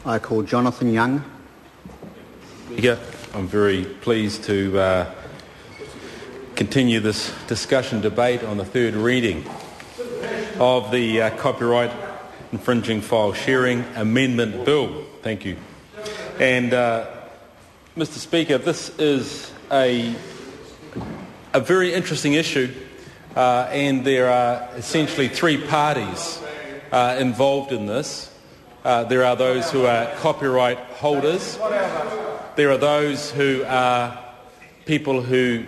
I call Jonathan Young. Speaker, I'm very pleased to continue this discussion debate on the third reading of the Copyright Infringing File Sharing Amendment Bill. Thank you. And Mr. Speaker, this is a very interesting issue, and there are essentially three parties involved in this. There are those who are copyright holders. There are those who are people who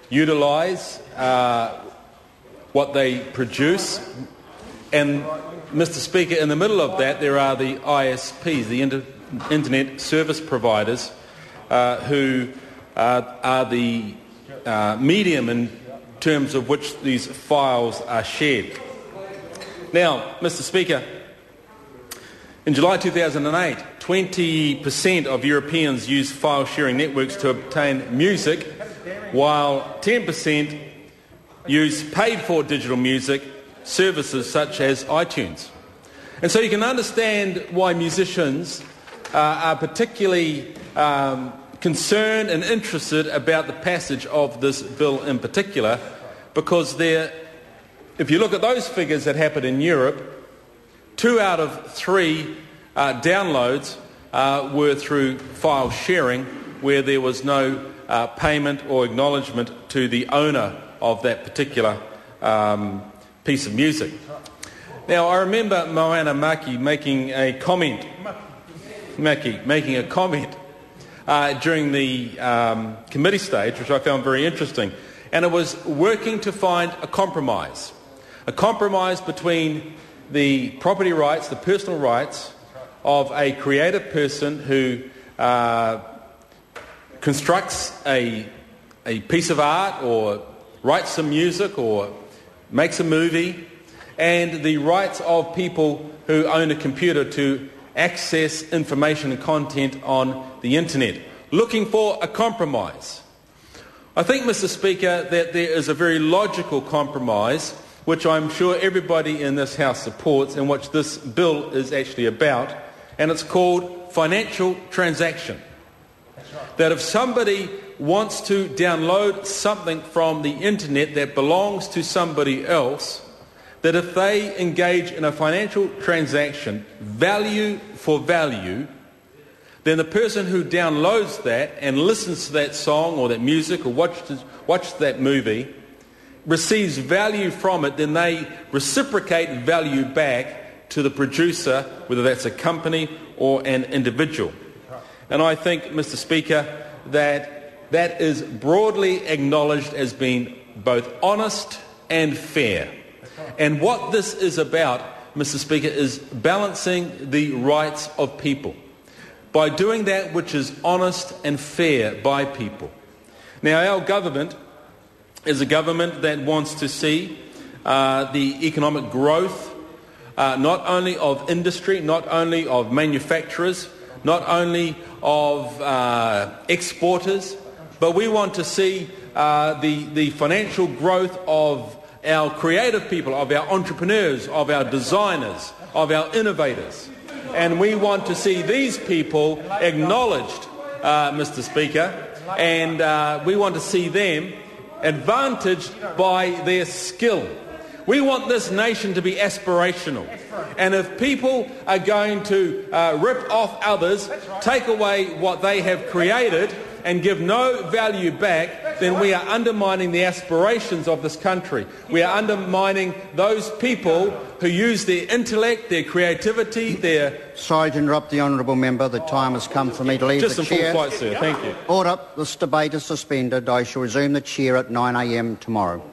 utilise what they produce. And, Mr. Speaker, in the middle of that there are the ISPs, the Internet Service Providers, who are the medium in terms of which these files are shared. Now, Mr. Speaker, in July 2008, 20% of Europeans use file-sharing networks to obtain music, while 10% use paid-for digital music services such as iTunes. And so you can understand why musicians are particularly concerned and interested about the passage of this bill in particular, because if you look at those figures that happened in Europe, 2 out of 3 downloads were through file sharing, where there was no payment or acknowledgement to the owner of that particular piece of music. Now, I remember Moana Maki making a comment during the committee stage, which I found very interesting, and it was working to find a compromise between the property rights, the personal rights of a creative person who constructs a piece of art or writes some music or makes a movie, and the rights of people who own a computer to access information and content on the internet, looking for a compromise. I think, Mr. Speaker, that there is a very logical compromise which I'm sure everybody in this House supports, and which this bill is actually about, and it's called financial transaction. That if somebody wants to download something from the internet that belongs to somebody else, that if they engage in a financial transaction, value for value, then the person who downloads that and listens to that song or that music or watches that movie receives value from it, then they reciprocate value back to the producer, whether that's a company or an individual. And I think, Mr. Speaker, that is broadly acknowledged as being both honest and fair. And what this is about, Mr. Speaker, is balancing the rights of people by doing that which is honest and fair by people. Now, our government is a government that wants to see the economic growth not only of industry, not only of manufacturers, not only of exporters, but we want to see the financial growth of our creative people, of our entrepreneurs, of our designers, of our innovators. And we want to see these people acknowledged, Mr. Speaker, and we want to see them advantaged by their skill. We want this nation to be aspirational. And if people are going to rip off others, take away what they have created and give no value back, then we are undermining the aspirations of this country. We are undermining those people who use their intellect, their creativity, their... Sorry to interrupt the honourable member. The time has come for me to leave the chair. Just in full flight, sir. Thank you. Order. This debate is suspended. I shall resume the chair at 9 a.m. tomorrow.